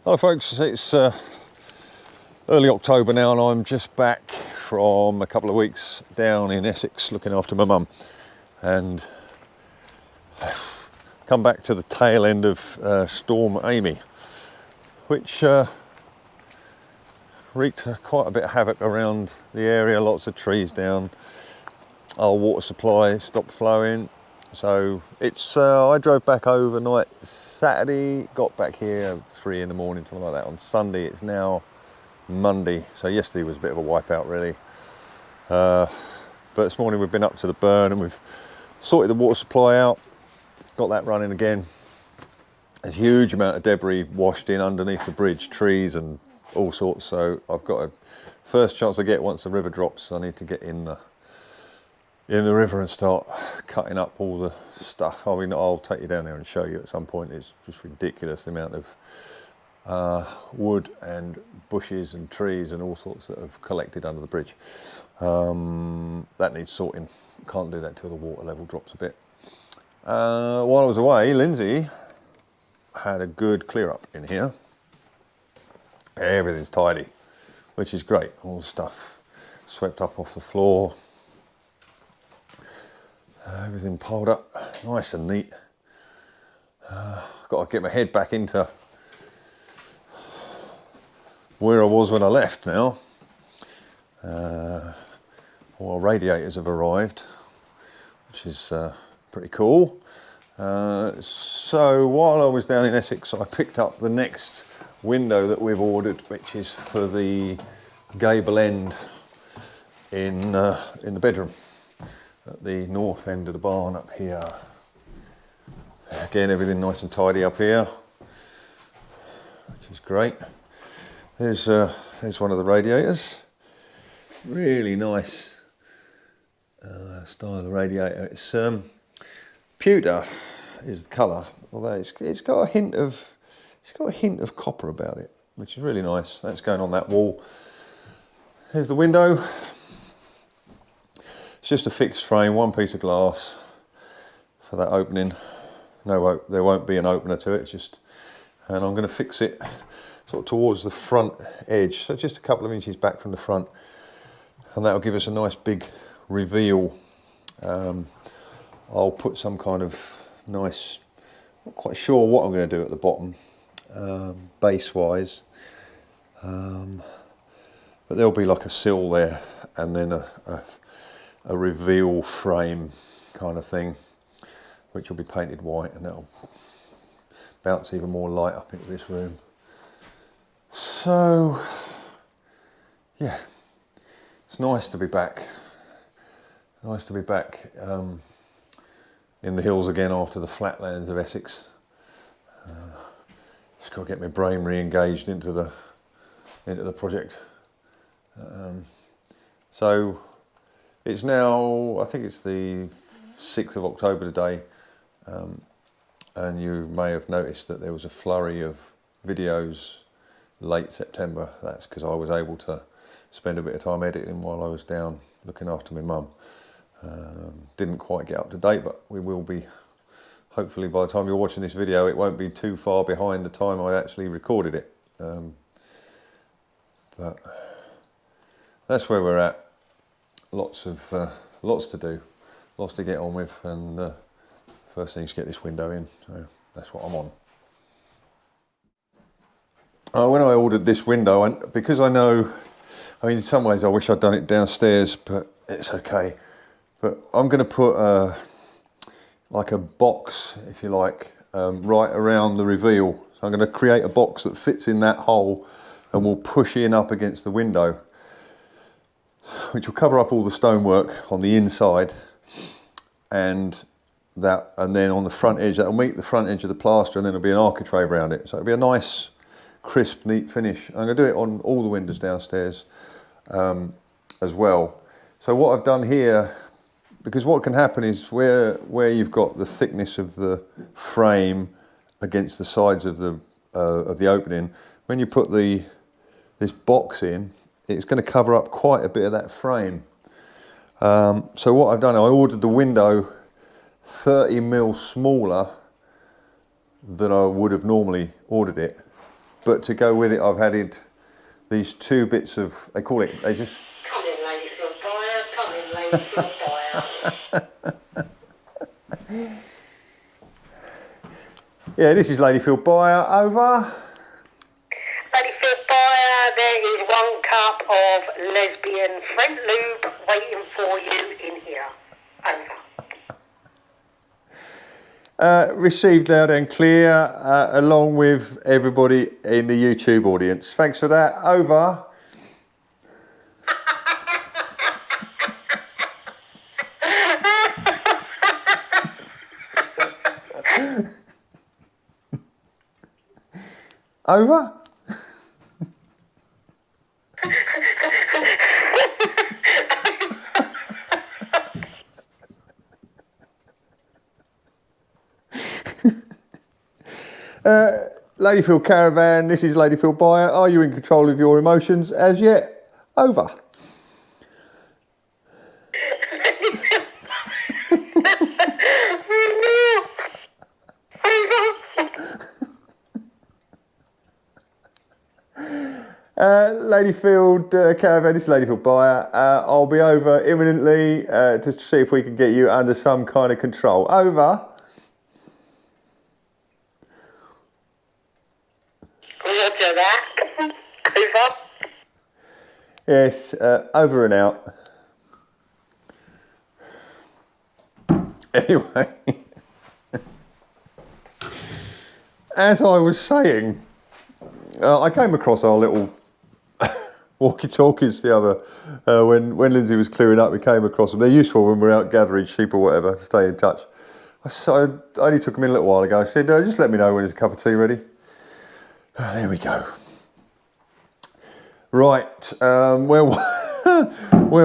Hi folks, it's early October now and I'm just back from a couple of weeks down in Essex looking after my mum, and come back to the tail end of Storm Amy, which wreaked quite a bit of havoc around the area. Lots of trees down, our water supply stopped flowing. So it's I drove back overnight Saturday, got back here 3 in the morning, something like that. On Sunday, it's now Monday. So yesterday was a bit of a wipeout really. But this morning we've been up to the burn and we've sorted the water supply out, got that running again. A huge amount of debris washed in underneath the bridge, trees and all sorts. So I've got a first chance I get once the river drops, I need to get in the river and start cutting up all the stuff. I mean, I'll take you down there and show you at some point. It's just ridiculous the amount of wood and bushes and trees and all sorts that have collected under the bridge. That needs sorting. Can't do that till the water level drops a bit. While I was away, Lindsay had a good clear up in here. Everything's tidy, which is great. All the stuff swept up off the floor. Everything piled up nice and neat. Got to get my head back into where I was when I left now. Our radiators have arrived, which is pretty cool. So while I was down in Essex, I picked up the next window that we've ordered, which is for the gable end in the bedroom at the north end of the barn up here. Again, everything nice and tidy up here, which is great. Here's one of the radiators. Really nice style of radiator. It's pewter is the colour, although it's got a hint of copper about it, which is really nice. That's going on that wall. Here's the window. It's just a fixed frame, one piece of glass for that opening. No, there won't be an opener to it. And I'm going to fix it sort of towards the front edge, so just a couple of inches back from the front, and that'll give us a nice big reveal. I'll put some kind of nice, not quite sure what I'm going to do at the bottom, base wise, but there'll be like a sill there and then a reveal frame kind of thing, which will be painted white, and that'll bounce even more light up into this room. So yeah, it's nice to be back. Nice to be back in the hills again after the flatlands of Essex. Just got to get my brain re-engaged into the project. So it's now, I think it's the 6th of October today, and you may have noticed that there was a flurry of videos late September. That's because I was able to spend a bit of time editing while I was down looking after my mum. Didn't quite get up to date, but we will be, hopefully by the time you're watching this video, it won't be too far behind the time I actually recorded it. But that's where we're at. Lots to do, lots to get on with, and first thing is get this window in, so that's what I'm on. When I ordered this window, and because I know, I mean in some ways I wish I'd done it downstairs, but it's okay. But I'm going to put like a box, if you like, right around the reveal. So I'm going to create a box that fits in that hole and will push in up against the window, which will cover up all the stonework on the inside, and then on the front edge, that will meet the front edge of the plaster, and then there'll be an architrave around it. So it'll be a nice, crisp, neat finish. I'm going to do it on all the windows downstairs as well. So what I've done here, because what can happen is where you've got the thickness of the frame against the sides of the opening, when you put this box in, it's going to cover up quite a bit of that frame. So what I've done, I ordered the window 30mm smaller than I would have normally ordered it. but to go with it I've added these 2 bits of, they call it, they just... Come in, lady field buyer, come in, lady field buyer. Yeah, this is Ladyfield Buyer, over. Ladyfield buyer, there is 1 cup of lesbian French lube waiting for you in here. Over. Received loud and clear, along with everybody in the YouTube audience. Thanks for that. Over. Over. Ladyfield Caravan, this is Ladyfield Buyer. Are you in control of your emotions as yet? Over. Ladyfield Caravan, this is Ladyfield Buyer. I'll be over imminently to see if we can get you under some kind of control. Over. Roger that. Over. Yes, over and out. Anyway, as I was saying, I came across our little walkie-talkies the other, when Lindsay was clearing up, we came across them. They're useful when we're out gathering sheep or whatever, to stay in touch. So I only took them in a little while ago. I said, just let me know when there's a cup of tea ready. There we go. Right, where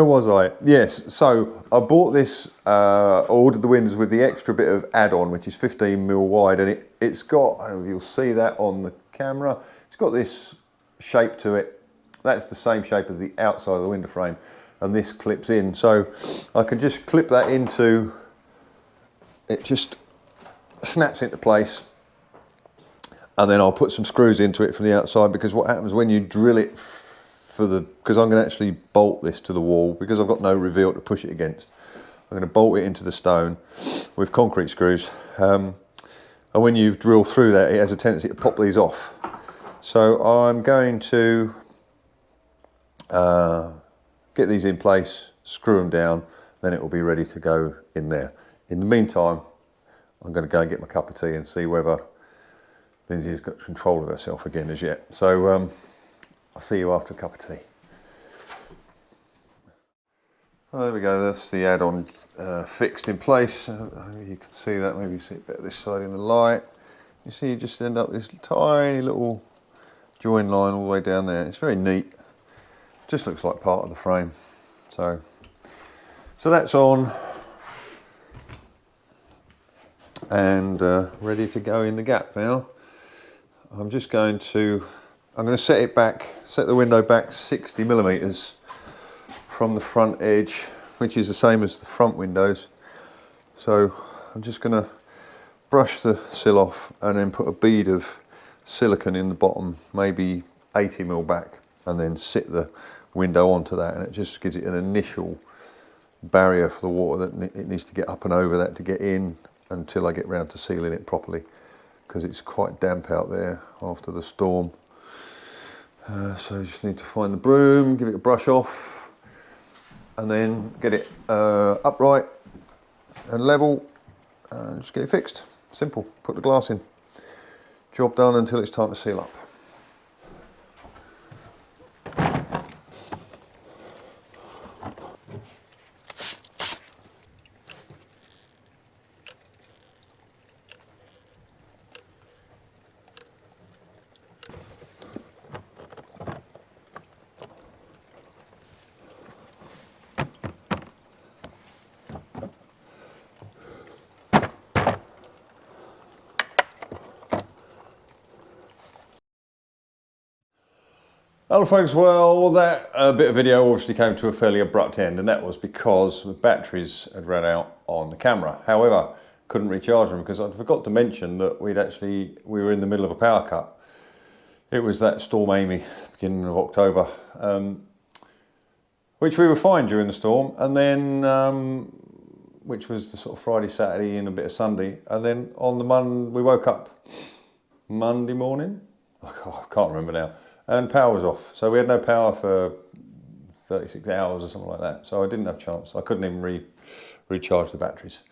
was I? Yes, so I bought this, ordered the windows with the extra bit of add-on, which is 15mm wide, and it's got, I don't know if you'll see that on the camera, it's got this shape to it. That's the same shape as the outside of the window frame, and this clips in. So I can just clip that into, it just snaps into place, and then I'll put some screws into it from the outside, because what happens when you drill it because I'm going to actually bolt this to the wall, because I've got no reveal to push it against. I'm going to bolt it into the stone with concrete screws, and when you drill through that, it has a tendency to pop these off. So I'm going to get these in place, screw them down, then it will be ready to go in there. In the meantime, I'm going to go and get my cup of tea and see whether Lindsay's got control of herself again as yet. So I'll see you after a cup of tea. Oh, there we go, that's the add-on fixed in place. You can see that, maybe you see it better this side in the light. You see you just end up this tiny little join line all the way down there. It's very neat. Just looks like part of the frame. So that's on and ready to go in the gap now. I'm going to set it back, set the window back 60mm from the front edge, which is the same as the front windows. So I'm just going to brush the sill off and then put a bead of silicone in the bottom, maybe 80mm back, and then sit the window onto that, and it just gives it an initial barrier for the water that it needs to get up and over that to get in, until I get round to sealing it properly, because it's quite damp out there after the storm. So you just need to find the broom, give it a brush off, and then get it upright and level, and just get it fixed. Simple, put the glass in. Job done until it's time to seal up. Hello folks, well that bit of video obviously came to a fairly abrupt end, and that was because the batteries had run out on the camera. However, couldn't recharge them because I forgot to mention that we were in the middle of a power cut. It was that Storm Amy, beginning of October, which we were fine during the storm, and then which was the sort of Friday, Saturday, and a bit of Sunday, and then on the we woke up Monday morning. I can't remember now, and power was off. So we had no power for 36 hours or something like that. So I didn't have a chance. I couldn't even recharge the batteries.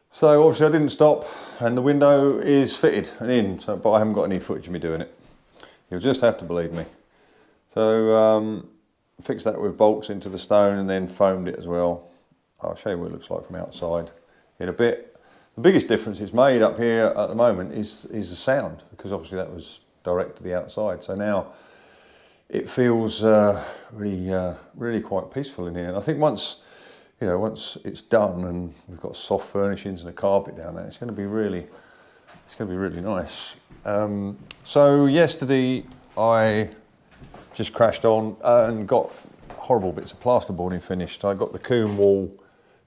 So obviously I didn't stop, and the window is fitted and in, so, but I haven't got any footage of me doing it. You'll just have to believe me. So fixed that with bolts into the stone and then foamed it as well. I'll show you what it looks like from outside in a bit. The biggest difference it's made up here at the moment is the sound, because obviously that was direct to the outside. So now it feels really quite peaceful in here. And I think once it's done and we've got soft furnishings and a carpet down there, it's going to be really nice. So yesterday I just crashed on and got horrible bits of plasterboarding finished. I got the coombe wall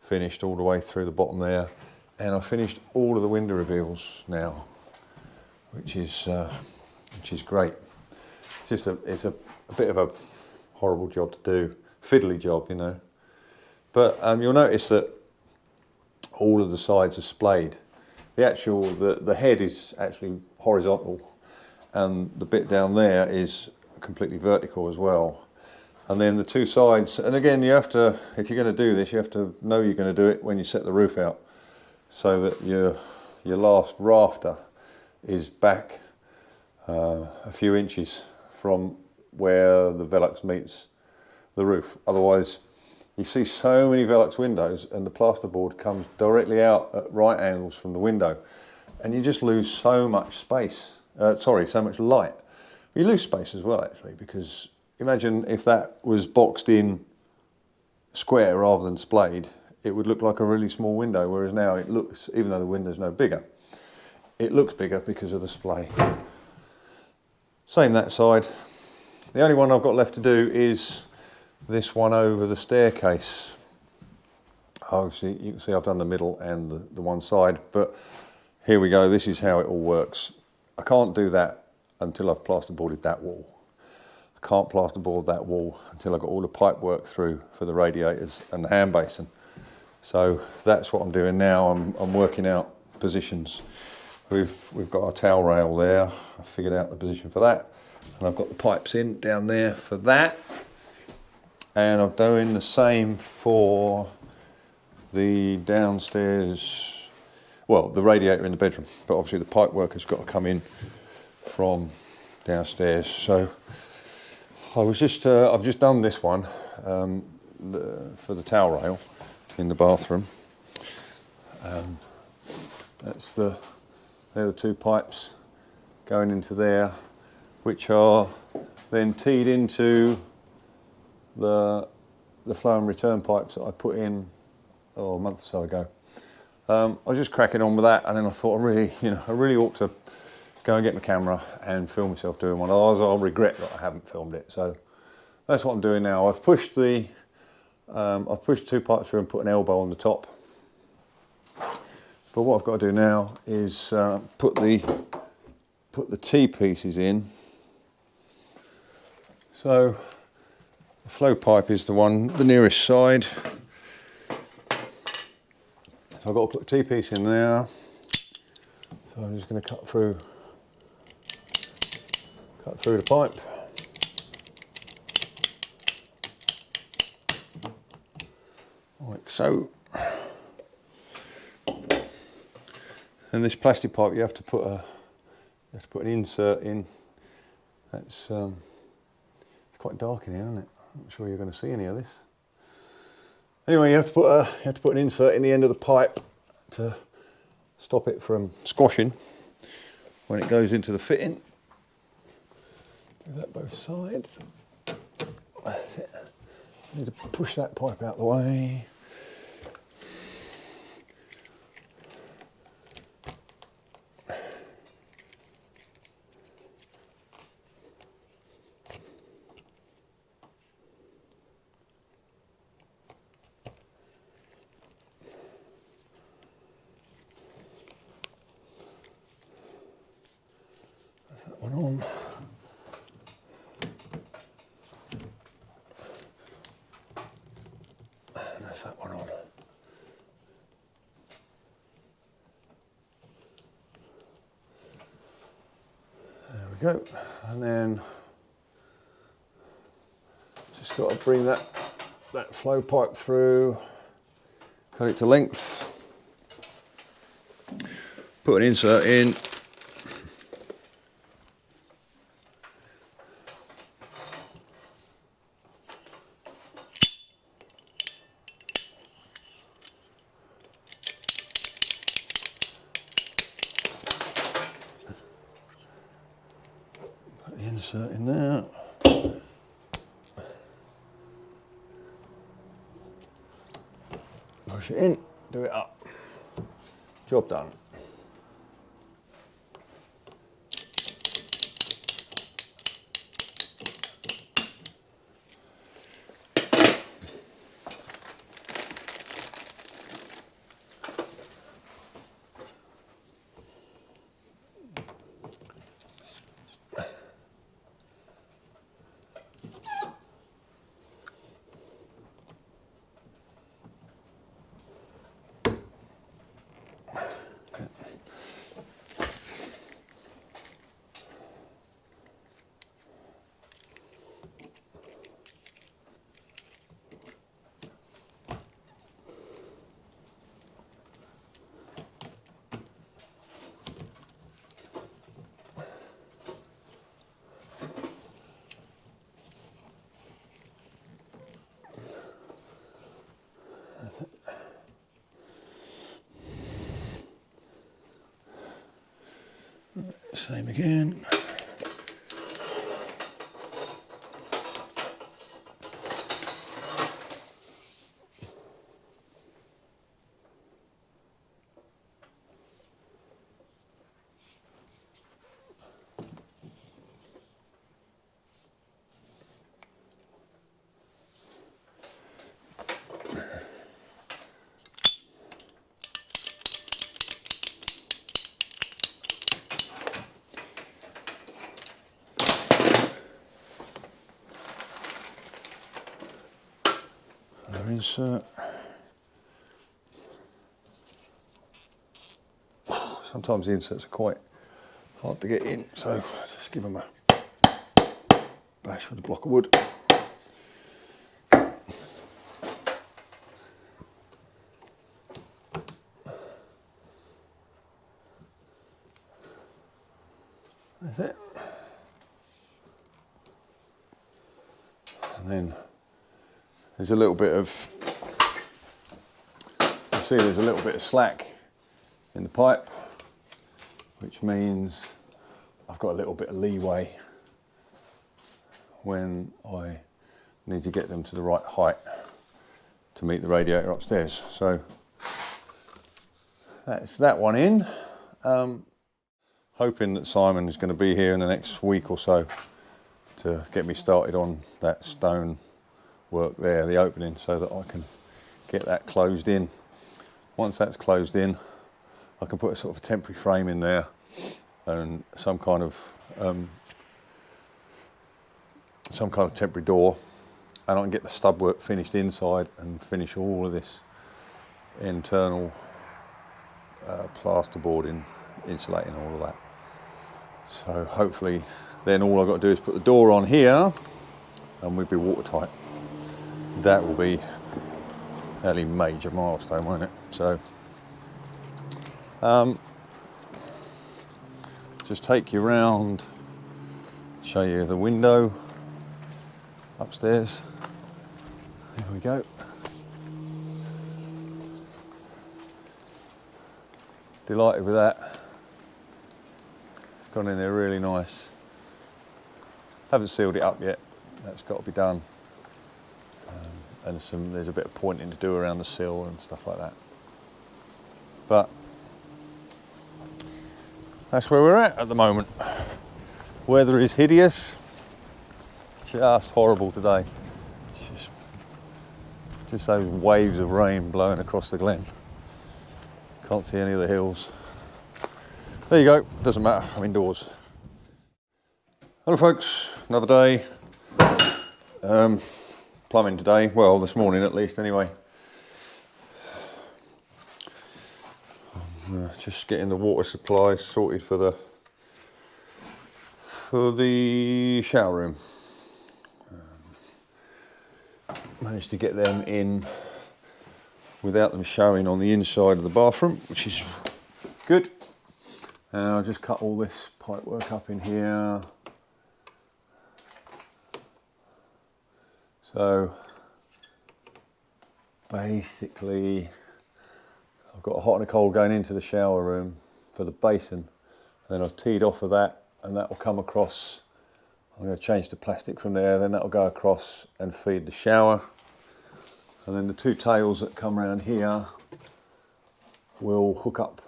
finished all the way through the bottom there, and I finished all of the window reveals now, which is great. It's a bit of a horrible job to do, fiddly job, you know. But you'll notice that all of the sides are splayed. The head is actually horizontal, and the bit down there is completely vertical as well. And then the two sides, and again, you have to, if you're going to do this, you have to know you're going to do it when you set the roof out, so that your last rafter is back a few inches from where the Velux meets the roof. Otherwise, you see so many Velux windows and the plasterboard comes directly out at right angles from the window, and you just lose so much space, so much light. You lose space as well, actually, because imagine if that was boxed in square rather than splayed, it would look like a really small window, whereas now it looks, even though the window's no bigger, it looks bigger because of the splay. Same that side. The only one I've got left to do is this one over the staircase. Obviously, you can see I've done the middle and the one side, but here we go. This is how it all works. I can't do that until I've plasterboarded that wall. I can't plasterboard that wall until I've got all the pipe work through for the radiators and the hand basin. So that's what I'm doing now. I'm working out positions. We've got our towel rail there. I figured out the position for that, and I've got the pipes in down there for that. And I'm doing the same for the downstairs, well, the radiator in the bedroom, but obviously the pipe work has got to come in from downstairs. So I've just done this one for the towel rail in the bathroom. They're the two pipes going into there, which are then teed into the flow and return pipes that I put in a month or so ago. I was just cracking on with that, and then I thought I really ought to go and get my camera and film myself doing one. Otherwise I'll regret that I haven't filmed it. So that's what I'm doing now. I've pushed two pipes through and put an elbow on the top. But what I've got to do now is put the T-pieces in. So the flow pipe is the nearest side. So I've got to put a T-piece in there. So I'm just going to cut through the pipe. Like so. And this plastic pipe, you have to put an insert in. That's it's quite dark in here, isn't it? I'm not sure you're going to see any of this. Anyway, you have to put an insert in the end of the pipe to stop it from squashing when it goes into the fitting. Do that both sides. That's it. I need to push that pipe out of the way. That's that one on. There we go. And then just got to bring that flow pipe through, cut it to length, put an insert in. Put the insert in there. Push it in, do it up. Job done. Same again. Insert. Sometimes the inserts are quite hard to get in, so just give them a bash with a block of wood. That's it. And then there's a little bit of, you see there's a little bit of slack in the pipe, which means I've got a little bit of leeway when I need to get them to the right height to meet the radiator upstairs. So that's that one in. Hoping that Simon is going to be here in the next week or so to get me started on that stone work there, the opening, so that I can get that closed in. Once that's closed in, I can put a sort of temporary frame in there and some kind of temporary door, and I can get the stud work finished inside and finish all of this internal plasterboarding, insulating, all of that. So hopefully then all I've got to do is put the door on here and we'll be watertight. That will be a fairly major milestone, won't it? So just take you around, show you the window upstairs. There we go. Delighted with that. It's gone in there really nice. Haven't sealed it up yet. That's got to be done. And there's a bit of pointing to do around the sill and stuff like that. But that's where we're at the moment. Weather is hideous. Just horrible today. It's just those waves of rain blowing across the glen. Can't see any of the hills. There you go, doesn't matter, I'm indoors. Hello folks, another day. Plumbing today, well this morning at least anyway. Just getting the water supply sorted for for the shower room. Managed to get them in without them showing on the inside of the bathroom, which is good. And I'll just cut all this pipework up in here. So basically I've got a hot and a cold going into the shower room for the basin, and then I've teed off of that, and that will come across. I'm going to change the plastic from there, then that will go across and feed the shower. And then the two tails that come around here will hook up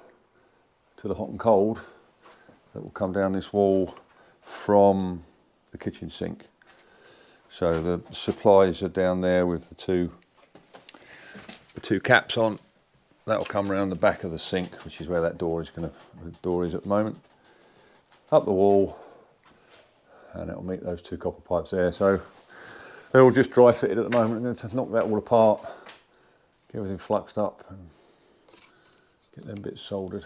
to the hot and cold that will come down this wall from the kitchen sink. So the supplies are down there with the two caps on. That will come around the back of the sink, which is where that door is the door is at the moment. Up the wall, and it will meet those two copper pipes there. So they're all just dry fitted at the moment. I'm going to knock that all apart, get everything fluxed up, and get them bits soldered.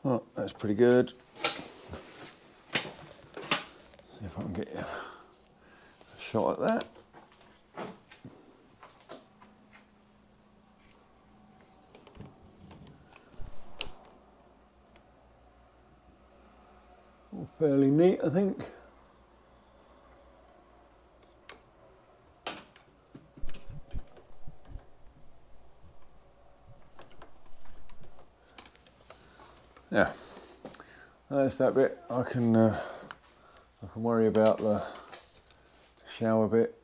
Well, that's pretty good. See if I can get a shot at that. All fairly neat, I think. Yeah, that's that bit. I can worry about the shower bit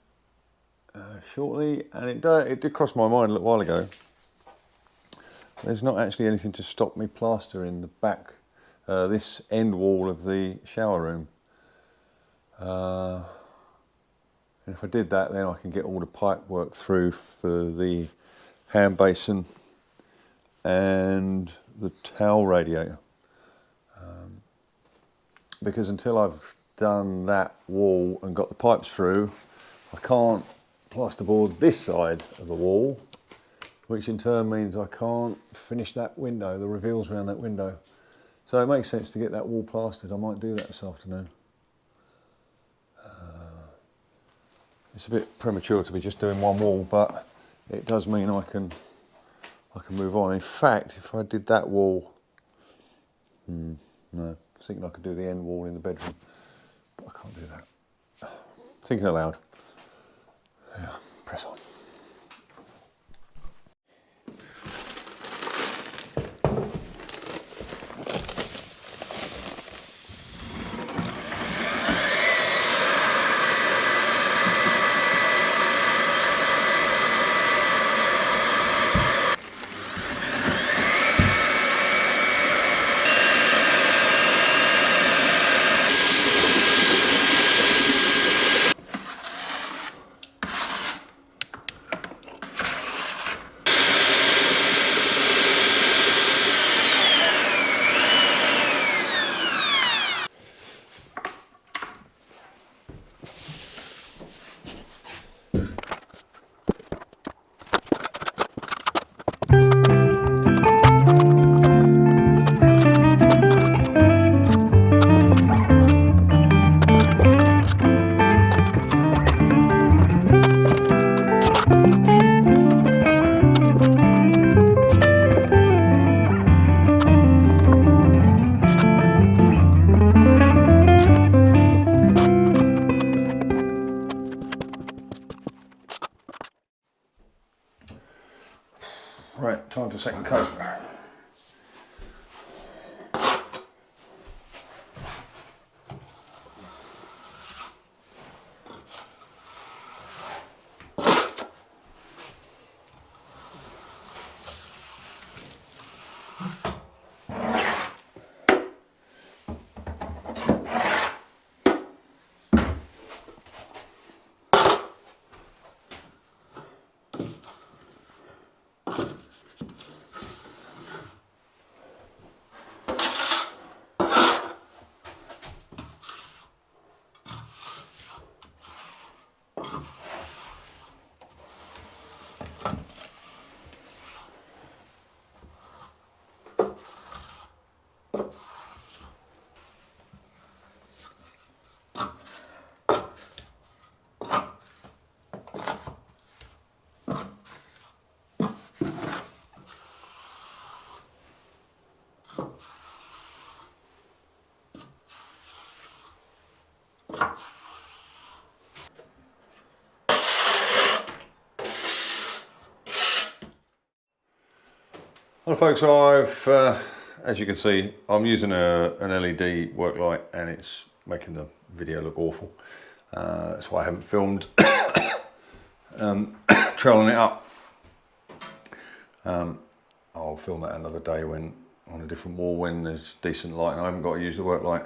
shortly. And it did cross my mind a little while ago. There's not actually anything to stop me plastering the back, this end wall of the shower room. And if I did that, then I can get all the pipe work through for the hand basin and the towel radiator, because until I've done that wall and got the pipes through, I can't plasterboard this side of the wall, which in turn means I can't finish that window, the reveals around that window. So it makes sense to get that wall plastered. I might do that this afternoon. It's a bit premature to be just doing one wall, but it does mean I can move on. In fact, if I did that wall, no, I was thinking I could do the end wall in the bedroom, but I can't do that. Thinking aloud. Yeah, press on. time for second coat. Well folks, as you can see, I'm using an LED work light and it's making the video look awful. That's why I haven't filmed trailing it up. I'll film that another day when on a different wall when there's decent light and I haven't got to use the work light.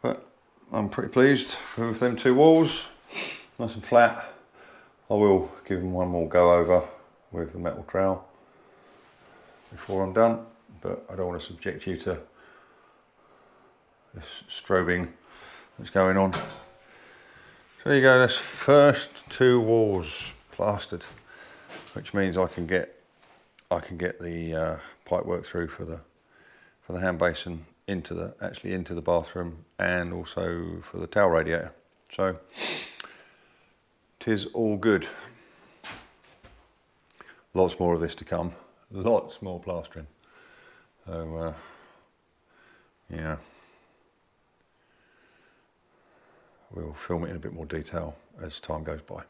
But I'm pretty pleased with them two walls, nice and flat. I will give them one more go over with the metal trowel before I'm done, but I don't want to subject you to this strobing that's going on. So there you go, that's first two walls plastered, which means I can get the pipe work through for the hand basin into the bathroom and also for the towel radiator. So 'tis all good. Lots more of this to come. Lots more plastering. So yeah, we'll film it in a bit more detail as time goes by.